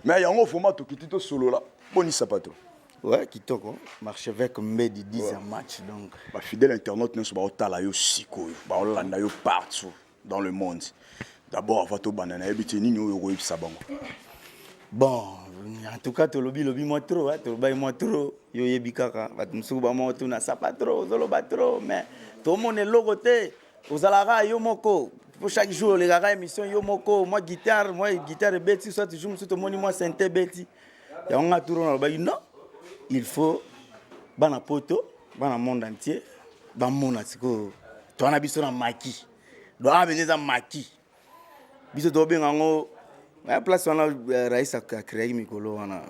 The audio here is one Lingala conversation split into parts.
Mais il y a un format qui est solo là. Boni Sapato. Ouais, Kitoko. Marchevêque Mbedi 10 match donc. Fidèle internaute nous sommes au yo siko, ba Hollande yo partout dans le monde. D'abord avant tout banana ebitini yo yo sabango. Bon, en tout cas, tu lobby moi trop, tu lobby moi trop. Yo yebi kaka, batumsuku ba mo tu na sapatro, zolo batro, mais tout le monde est logoté. Aux alara yo moko. Pour chaque jour les gars émission yo moko, moi guitare beti soit toujours tout le monde moi synthé beti. Et on a tourné là non. Il faut bana poto, bana monde entier, ba mona siko. To na biso na maki. Do abeneza maki. Biso to benga ngo la place on a Raïs a créé Mikolo wana.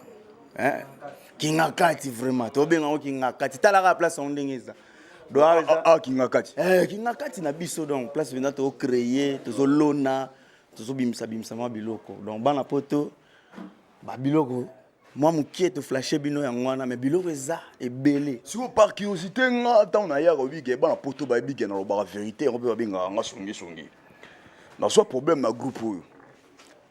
Hein? Kingakati vraiment. To benga ngo Kingakati. Tala la place on ndengeza. Do Kingakati. Kingakati na biso donc place vena to créer, to zo lona, to zo bimsa ma biloko. Donc bana poto ba biloko. Moi mukie to flasher bino ya ngwana mais biloko eza ebele. Si vous par curiosité nga ta on a ya robi ke bana poto ba bi ke na ba vérité on peut benga nga songi. Na so problème na groupe.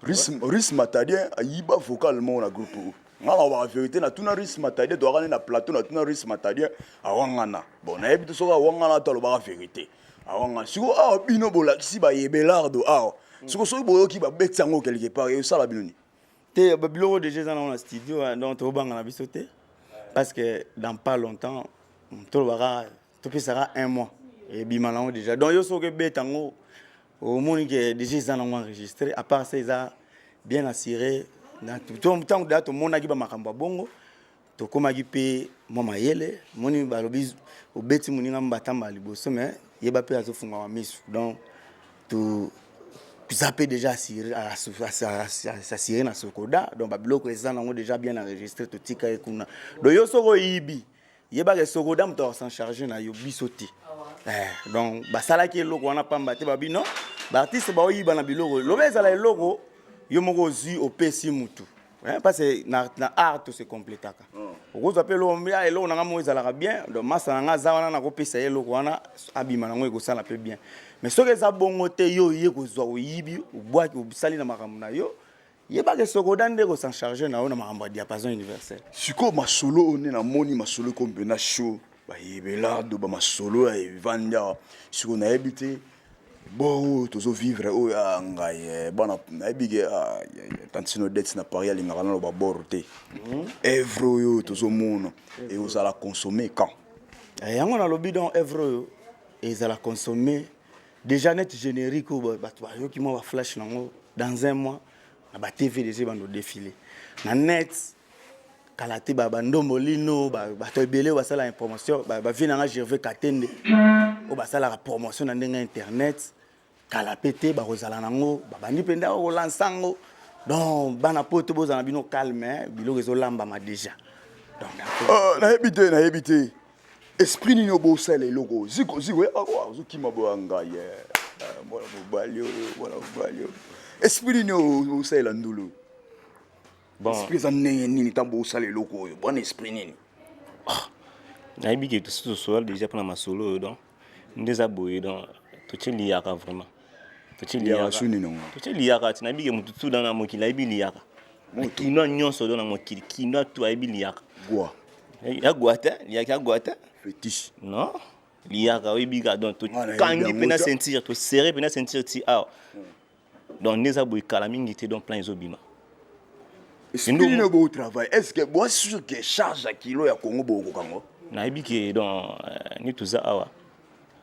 Rhys Matadien ayiba vocalement na groupe. Nga la vérité na tuna Rhys Matadien doit aller na plateau na tuna Rhys Matadien awangana. Bon na ebito so awangana to la vérité. Awanga siko bino bola si ba yebelardo siko so boyo ki ba betsango quelque part et ça la binoni. Te biloko déjà dans le studio donc to banga na bisoté parce que dans pas longtemps to baka to sera un mois et bimalango déjà. Donc yo so ke betango au monde que déjà ils ont enregistré à part ça ils ont bien assuré dans tout le temps de tout monde qui ba makamba bongo to koma ki pe mama yele moni balobi au beti muninga mbatamba liboso mais yeba pe azofunga wa misu donc to ça peut déjà assurer s'assurer na sokoda donc babiloko eza nango déjà bien enregistré to tika ekuna donc yo soko yibi yeba ke sokoda mto s'en charger na yo bisoté donc basala ki eloko wana pamba te babino ba artiste ba oyiba na biloko lobeza la eloko yo moko zi opesi mutu parce que na art to se complétaka okozo apelo mbia eloko nanga mo ezalaka bien donc masa nanga za wana na kopesa eloko wana abima nango ekosala pe bien mais soki eza bongo te yo ye kozwa oyibi obwaki obisali na makambo na yo yebaka sokoda nde ko s'en charger na yo na makambo ya diapason universel siko masolo one na moni masolo kombe na show ba yebelardo ba masolo ya evanda siko na ebité bon tozo vivre o ya ngai bana na ebige tantino dette na Paris ali ngana lo ba borte evro yo tozo mono et vous allez consommer quand yango na lobi donc evro yo et ils allez consommer déjà net générique ou bato yo ki mo ba flash nango dans un mois na ba TV déjà bando défiler na net kalate ba ndombolino ba to ebele ba sala promotion ba vina nga Gervais Katende o ba sala la promotion na ndenga internet kala pété ba kozala nango ba bandi penda o lansango donc bana poto bozana bino calme bilo rezo lamba ma déjà donc na ebité esprit nino bo sala eloko ziko zokima bo anga voilà esprit nino bo sala ndulu bon esprit za nini tambo sala eloko bon esprit nini na ebité tout ce déjà pour ma solo donc ndeza boye donc to liaka vraiment to liaka tina bige mutu tout dans na mokili ebi liaka kino nyonso dans na mokili kino to ebi liaka gwa ya gwata liaka gwata fétiche non liaka ebi ga donc to kangi pena sentir to serrer pena sentir ti donc ndeza boye kala mingi te donc plan ezobima c'est nous beau travail est-ce que moi sûr que charge à kilo ya Congo boko kango na ebi ke donc ni tout ça awa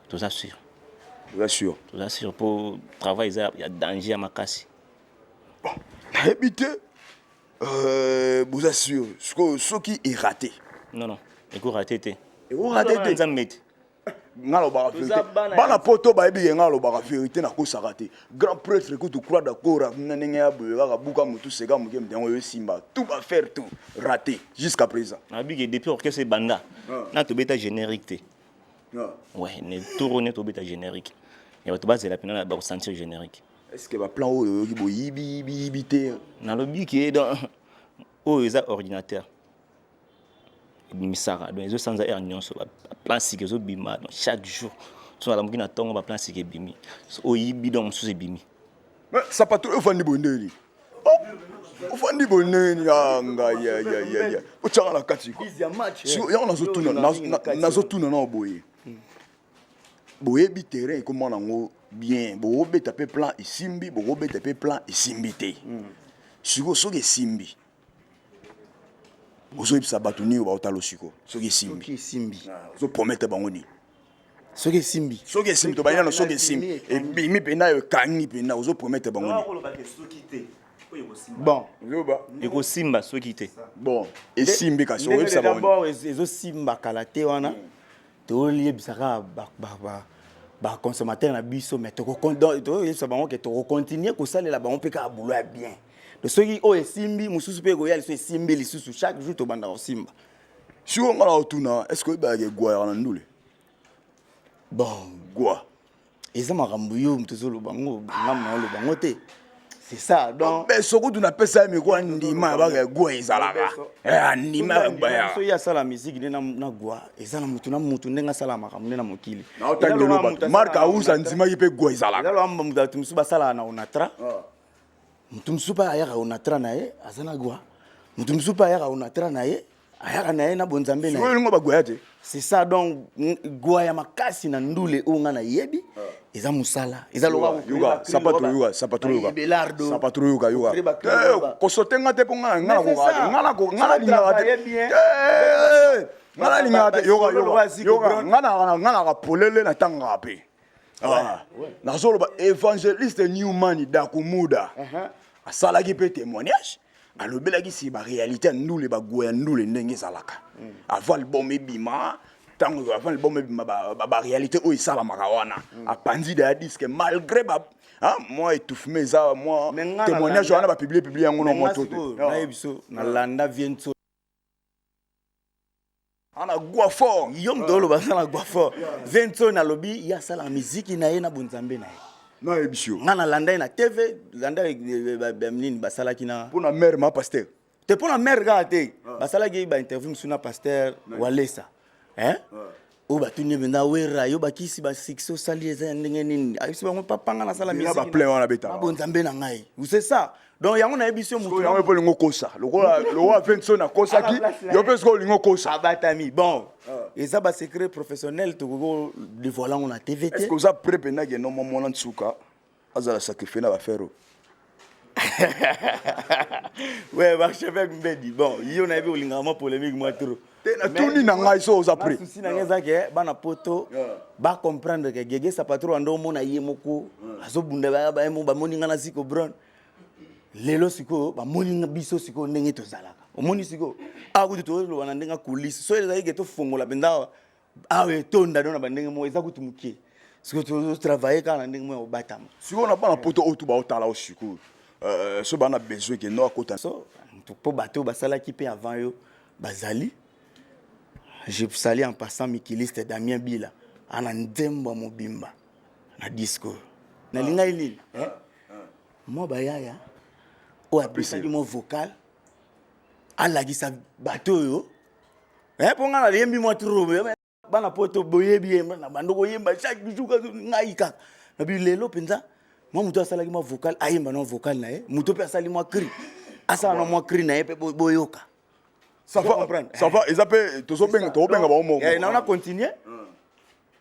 tout ça sûr. Tout ça sûr pour travailler il y a danger à ma casse. Bon, habité vous assure ce qui est raté. Non, et quoi raté té. Et vous raté té. Ngalo ba vérité. Bana poto ba ebi ngalo ba vérité na ko saraté. Grand prêtre que tu crois d'accord na nenga ba buka mutu sega muke mdengo yo simba. Tout va faire tout raté jusqu'à présent. Na bi depuis orchestre banda. Na to beta générique té. Ouais, ne tourner to beta générique. Et votre base est la peine de ressentir générique. Est-ce que va plan au yibi na lobby qui est dans au ordinateur. Misara donc les sans air nyonso plan si que zo bima chaque jour so la mukina tongo ba plan si que bimi o yibi donc sous bimi mais ça pas tout fandi bondeli ufandi boneni anga ya ochanga na kati ko ya nazotuna na boye boyebi terrain comment nango bien bobeta pe plan isimbi bobeta pe plan isimbi te siko soki esimbi ozoyebisa bato nini baotala siko soki esimbi ozopromete bango nini soki esimbi tobayina no soki esimbi ebimi mpena yo ekangi mpena ozopromete bango nini bon ekosimba soki te bon esimbi kasi oyebisa bango ezosimba kala te wana toyebisaka baconsommateur na biso mais toyebisa bango ke tokocontinue kosalela bango mpe kaka bulo ya bien de soki oyo esimbi mosusu mpe ekoya liso esimbi lisusu chaque jour tobandaka kosimba siko nga na otuna est ce que oyebaka egwayaka na ndule bon gwa eza makambo yo tozoloba ngo ngamu na oloba ngo te c'est ça donc mais soko tunapesa ye miko ndima yabaka egwa ezalaka ndima ya gbaya so ya sala musique nde na gwa eza na mutu ndenge asala makambo nde na mokili naotangelobata mark ausa ndimaki mpe gwa ezalaka ezaloba mutu mosusu basalaka na onatra mutu mosusu mpe ayaka onatra na ye aza na gwa mutu mosusu mpe ayaka onatra na ye ayaka na ye na bonzambe na ye olingo bagwaya te c'est ça donc gwa ya makasi na ndule oyo nga na yebi eza musala eza yoga sapato yoga kosotenga te mpo ngana lingaka te ngana kapolele na tangaka mpe nazoloba évangéliste newman dakumuda asalaki mpe témoignage alobelaki si baréalité ya ndule bagwa ya ndule ndenge ezalaka avant album ebima ntango avant album ebima baréalité oyo esalamaka wana apandi da ya disque malgré moi étouffement eza moi témoignage wana bapiblie yango na moto te nayebi so nalanda vienso ana gwa fort yo moto oloba asala gwa fort vienso nalobi ye asala miziki na ye na bonzambe na ye nayebi so nga nalanda ye na tv landa nini basalaki na mpona mare ma pasteur te mpona mare kaka te basalaki bainterview mosu na pasteur walesa oyo batuni mpenza wera yo bakisi basiksi osali eza ya ndenge nini ayebisi bango papanga nasala misabonzambe na ngai c'est ça donc yango nayebi so motu yango mpo olingo kosa lokola vinso nakosaki yo mpe soki olingo kosa abatami bon eza basecret professionnel tokoki dévoile yango na tv te est-ce que oza prêt mpena keno momona nsuka azala sacrifie na bafere ouais bachevêque mbedi bon yo nayebi olingaka mwa polémique mwa trop tuni na ngai so oza prêt susi na ngai ezake bana poto bacomprendre ke gege sapatro ando omona ye moko azobunda bamoni nga na siko bron lelo sikoyo bamoni biso sikoyo ndenge tozalaka omoni sikoyo awa kutu toloba na ndenge akulisi so ezalaki ke tofongola mpenza awa etonda do na bandenge moko eza kutu mokie sikoyo totravaille kaka na ndenge moko ya kobatama sikoyo na bana poto oyo to baotala o sikoyo so bana besoin ke no akota so mpo bato basalaki mpe avant yo bazali je sali en passant mikiliste Damien Bila ana nzembo mobimba na disco na lingai nini moi bayaya o apesaki mo vocal alakisa bato yo mpo nga na yembi mwa trop bana poto boyebi yemba na bandoko yemba chaque jour ngai kaka na bi lelo penza moi muto asalaki mwa vocal ayemba na vocal na ye muto pe asali mwa cri asala na mwa cri na ye pe boyoka ça va ils appellent tobenga ba mo na on continue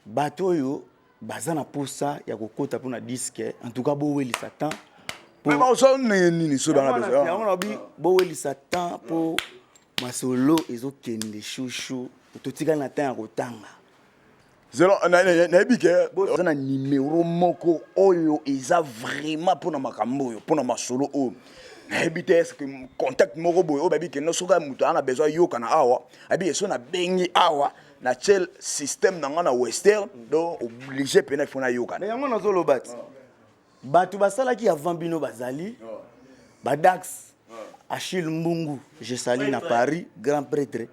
bato yo bazana posa ya kokota pona disque en tout cas bo weli satan mais ba so nini so dans la besoin on a bi bo weli satan po masolo ezokende chouchou totika na temps ya kotanga zelo na ebike na numéro moko oyo eza vraiment pona makambo yo pona masolo oyo habite est-ce que contact moko boyo obabi ke no soka mutu ana besoin yoka na awa abi so na bengi awa na chel système na ngana western donc obligé pena fona yoka mais yango nazolo bat batu basalaki avant bino bazali badax Achille Mbungu je sali na Paris grand prêtre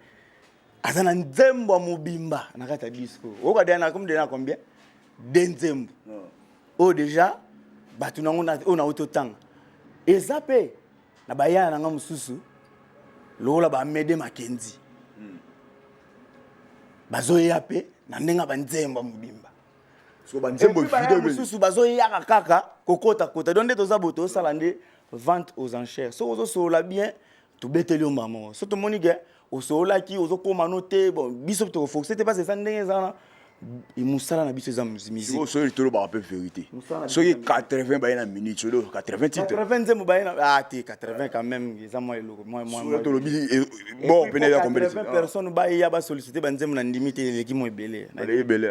azana nzembo mobimba na kata disco oka na comme de na combien denzembo déjà batu nango na ona ototanga ezape na bayana nanga mususu lola ba mede makenzi bazoya pe na ndenga banzemba mobimba so banzembo video mususu bazoya kaka kokota kota donde toza boto sala nde vente aux enchères so ozosolola bien tobeteli yo mbamo so tomoni ke osololaki ozokóma no te bon biso tokofokuse te parce eza ndenge eza wana mosala na biso eza musique soki tolobaka mpe vérité soki 80 baye na minute solo 80 titre 80 nzembo baye na te 80 quand même eza mwa eloko tolobi bon pene ya combien 80 personnes bayeya basollicite banzembo na ndimi te eleki mo ebele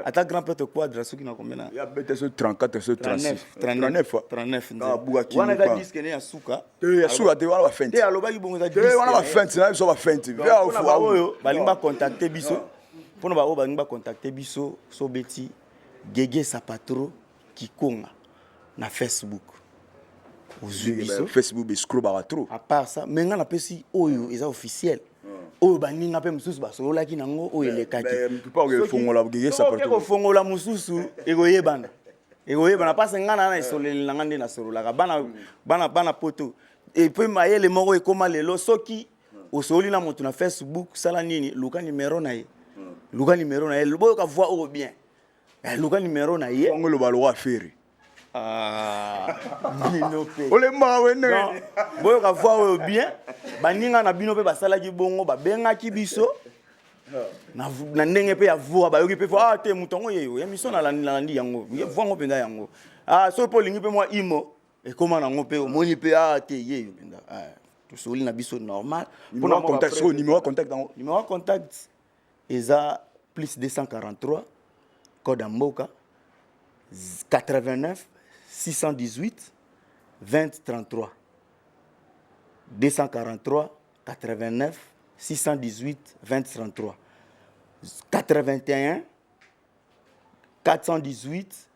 ata grand pêtre quadra soki na combien ya bete so 34 so 36 39 wana eza disque ne ya suka ya suka te wana bafente te alobaki bongo eza disque wana bafente na biso bafente oyo balingi bacontacte biso mpona baoyo balingi bacontacte biso so beti Gege Sapatro Kikonga na Facebook ozwi biso Facebook escroc trop à part ça mais nga napesi oyo eza officiel oyo baninga mpe mosusu basololaki nango oyo elekaki kofongola mosusu ekoyebana mpasi nga na esoleli nanga nde nasololaka bana poto epe mayele moko ekóma lelo soki osololi na moto na Facebook sala nini luka numero na ye boyoka voix oyo bien luka numero na ye ngo loba loa fere bino pe olemba wene boyoka voix oyo bien baninga na bino pe basalaki bongo babengaki biso na ndenge pe ya voix bayoki pe te mutongo yeyo ya miso na landi yango voix ngo penda yango so po lingi pe moi imo ekoma nango pe omoni pe te yeyo penda tosoli na biso normal pour contact so numéro contact eza plus 243 code à Mboka 89 618 20 33 243 89 618 20 33 81 418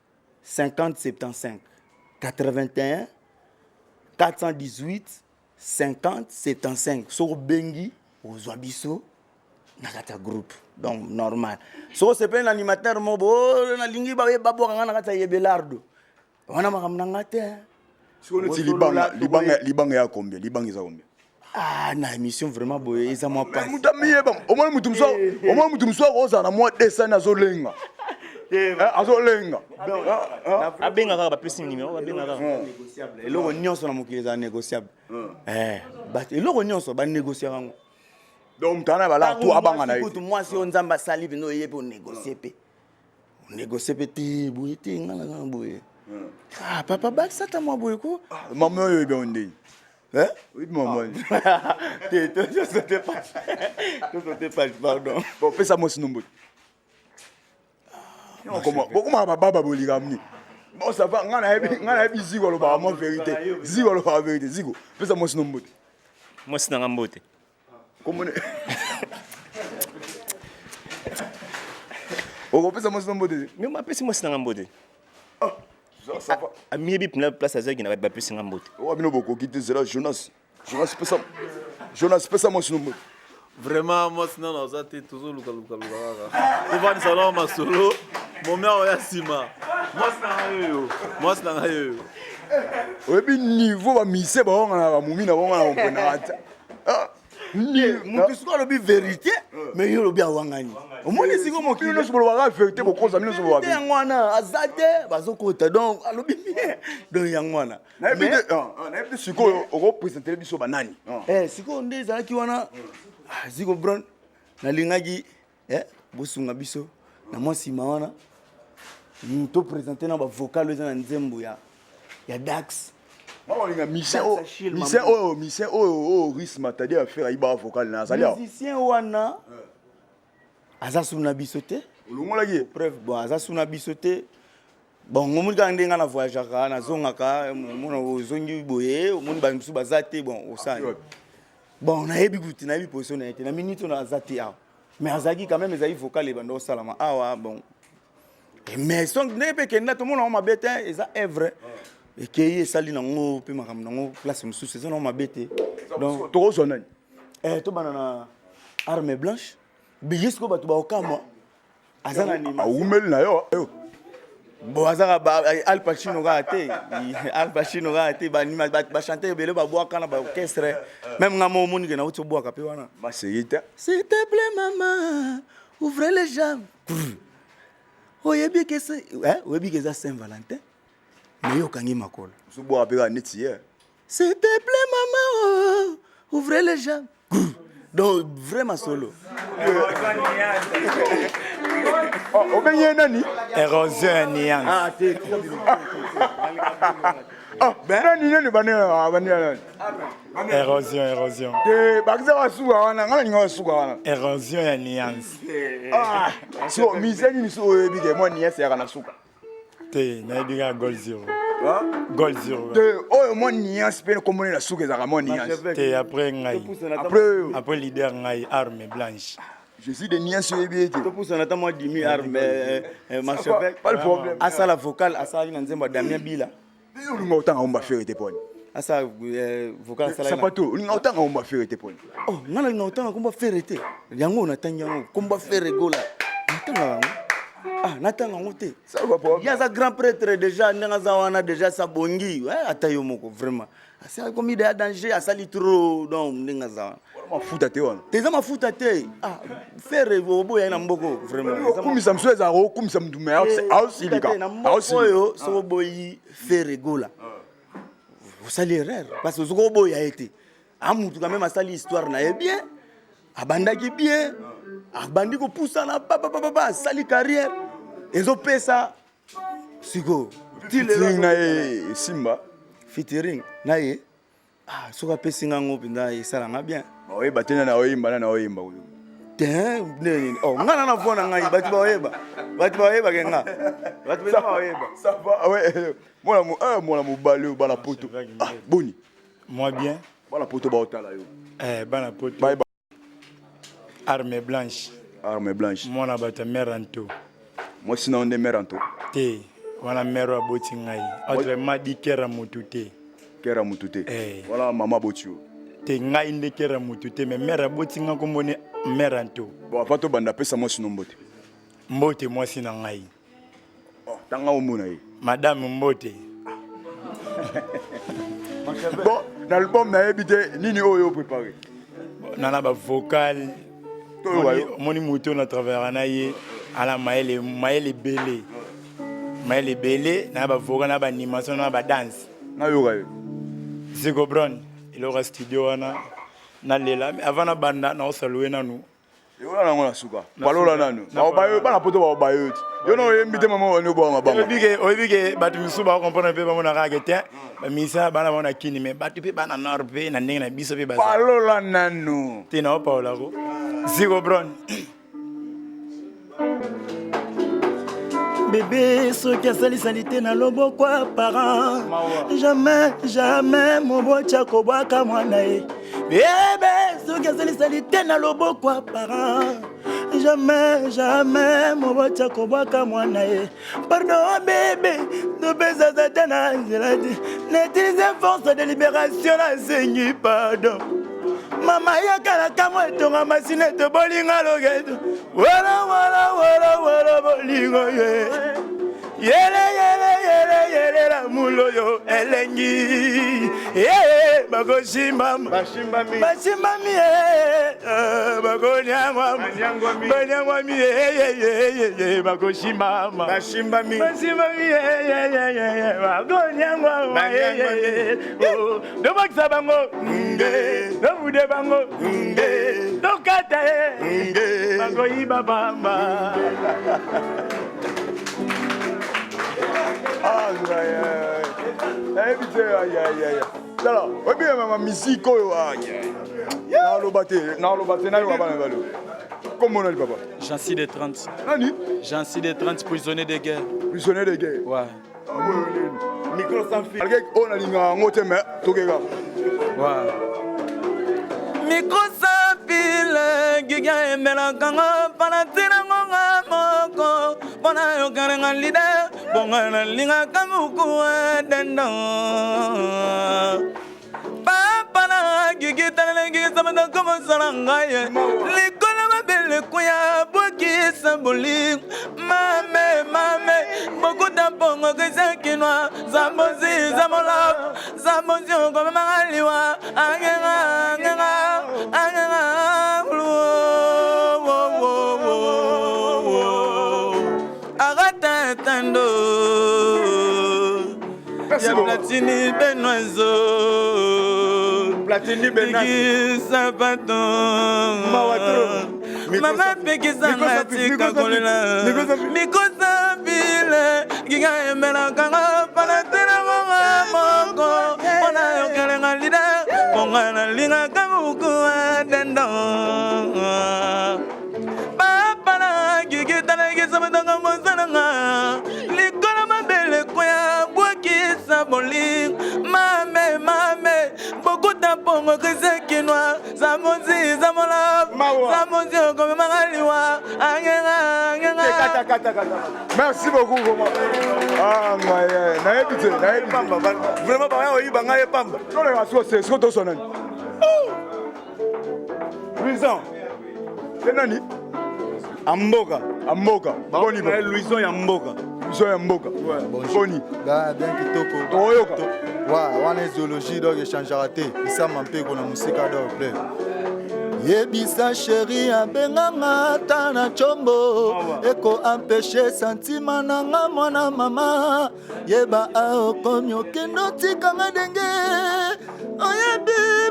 50 75 81 418 50 75 so bengi ozwa biso na kata groupe donc normal so c'est pas un animateur mobo na lingi ba babo nga na kata yebelardo wana makamna ngate so le libanga ya combien libanga za combien na émission vraiment boye eza moi pas mutamiye ba au moins mutumso oza na moi dessin na zolenga azolenga abenga kaka bapesi numéro babenga kaka négociable eloko nyonso na mokili eza négociable eloko nyonso banégocier yango donc tana bala tout abanga na yetu moi si on nzamba sali bino yebe on négocier pe te boye te ngala boye papa bak sata moi boye ko maman yo be onde oui maman te sauter pas pardon bon pesa mo sinombo comment baba bolika mni bon ça va ngana hebi zigo lo ba mo vérité zigo lo ba vérité zigo pesa mo sinombo moi sinanga mbote comment on pesa mo sinombo mais ma pesi mo sinanga mbote ça va a mieux bien place à zaki na ba pesi ngambote o bino boko kité zela Jonas pesa mo sinombo vraiment moi sinon on a été toujours luka on va salon masolo moment ya sima moi sinanga yo oyebi niveau ba mise ba onga na ba mumi na bonga na kompena ata mutu siko alobi vérité mais yo lobi awangani omoni siko mokili no solo ba vérité bokoza mino solo ba te yango wana azate bazokota donc alobi bien donc yango wana na ebi siko oko présenter biso banani siko nde ezalaki wana ziko bron nalingaki bosunga biso na mwa nsima wana to présenter na bavocal eza na nzembo ya dax musicien oyo risme c'est-à-dire affaire ayiba vocal na azali musicien wana aza suna biso te olongolaki preuve bon aza suna biso te bon omoni kaka ndenge nga na voyageaka nazongaka mona ozongi boye omoni bamisusu baza te bon osani bon nayebi kuti nayebi position na ye te na minute oyo aza te awa mais azalaki quand même ezali vocal ebanda osalama awa bon mais son ndenge mpe kenda tomona ngo mabe te eza evre ekei esali nango mpe makambo nango place mosusu eza nango mabe te donc tokozwa nani tobana na arme blanche biye sikoyo bato baokama aza na nima awumeli na yo bon azaka Al Pacino kaka te bachante ebele babwaka na baorchestre même nga mo omonike na uti obwaka mpe wana baseye te s'il te plaît maman ouvrez les jambes oyebi ke eza Saint Valentin mais yokangi makolo sobwaka mpe kaka neti ye S'il te plaît, maman, ouvrez les jambes. Donc, vraiment solo. Érosion et nuance. Ah, t'es. Érosion. Érosion et nuance. So miseni ni so ebige mo ni ese kana suka. Te, na biga goal 0. Goal 0. De oyo mo ni aspe ko mo na suka za mo ni as. Te après ngai. Après leader ngai arme blanche. Je suis de niance ebige. To pousse on attend moi 10 000 armes ma chef. Pas le problème. Asa la vocale, asa ina nzemba Damien Bila. Yo lunga otanga on ba faire te poni. Asa vocale sala. Sapato, lunga otanga on ba faire te poni. Oh, ngana lunga otanga kumba faire te. Yango na tanga yango kumba faire gola. Natanga yango. Ah, natanga ngote. Ça va pas. Il y a un grand prêtre déjà, on a déjà sa bongi. Ouais, atayo moko vraiment. C'est comme il y a danger, à sali trop donc n'engaza. Ma futa te wana. T'es ma futa te. Ah, faire bobo ya na mboko vraiment. Comme ça me soit zaro, comme ça me dume aussi les gars. Aussi yo so boyi faire gola. Vous salez erreur parce que zo boyi a été. Amutu quand même a sali histoire na bien. Abandaki bien. Abandi ko poussa na papa sali carrière. Ezo pesa siko. Featuring na Simba. Featuring na ye. Ah, soka pesinga ngopinda isala bien. Oui, batena na oyimba na oyimba. Oh, ngana na vona ngai batu ba oyeba. Batu ba oyeba kenga. Batu ba oyeba. Ça va ouais. Moi mo balé ba la poto. Ah, boni. Moi bien. Ba la poto ba otala yo. Bana poto. Bye bye. Arme blanche. Arme blanche. Moi na bata meranto. Moi sinon on est meranto. Te, wana mero aboti ngai. Autrement dit kera mutute. Kera mutute. Voilà maman botio. Te ngai nde kera mutute mais mero aboti nga komone meranto. Bon, pas to banda pesa moi sinon mbote. Mbote moi sina ngai. Oh, tanga omona yi. Madame Mbote. Bon, dans l'album na ebité nini oyo préparé. Nana ba vocal. Moni muto na travers na ye. Ala maele belé. Maele belé na ba vocal na ba animation na ba dance. Na yo gayo. Zigo Brown, il aura studio wana na lela mais avant na banda na osaluwe nanu. Yo na ngona suka. Palola nanu. Na obayo bana poto ba obayo. Yo no yembite mama wani bo ngabanga. Obige batu misuba comprendre pe ba mona ka gete. Ba misa bana bona kini mais batu pe bana norbe na ndenge na biso pe ba. Palola nanu. Tina opaola ko. Zigo Brown. Bébé, ce qui a salité na lobo quoi parent. Jamais mon beau tchako baka mwanae. Bébé, ce qui a salité na lobo quoi parent. Jamais mon beau tchako baka mwanae. Pardon bébé, nous baisons à n'utilisez force de libération à Seigneur pardon. Mama yakala kamwe tonga masine to bolinga logedo. Wala bolingo ye. Yele la mulo yo elengi. Bagoshimba Bashimba mi bagonyangwa banyangwa mi bagoshimba Bashimba mi bagonyangwa oh do baksa bango do bude bango do kata bagoyiba bamba. Ah, aïe. Alors, oui, bien, ma musique, comment on dit, papa? Jancy des 30. Nani? Jancy des 30, prisonnier de guerre. Prisonnier de guerre? Ouais. Micro sans fil. On a l'inga, on te met, tokega. Ouais. Micro sans fil, giga et melakanga, panatina monga moko, pona yokaranga leader, bonga linga kamuku dendo. Papa na gigi tanagi samana como sarangaye, likola mabele kuya boki samboli, mame, beaucoup d'abongo que c'est qui noir, zambozi zamola, zambozi comme mangaliwa, angera. Platini Benoizo Platini Benoizo Sabato Mama Pekisa Matika Kolela Mikosa Bile Giga Emela Kanga Panatera Moko Ona Yokelenga Lida Pongana Linga Kamuku Dendo Papa Gigita Negisa Matanga Mozananga Likola Mabele Koya Boki Saboli Mame Bokuta Pongo Kisekinwa Samozi Zamola Samozi Okome Magaliwa Kata. Merci beaucoup. Ah, Pamba. Vraiment, pas Pamba. c'est ce que tu as Louison. C'est Nani Amboka. Boni. Louison ya Mboka. Boni. Bien kitoko. Oyoka. Ouais, on est zoologie donc échangera té. Ça m'empêche qu'on a musique à doble. Yebisa chéri abenganga tana chombo eko empêcher sentiment nanga mwana mama yeba a okomyo kendo tikanga denge oyebi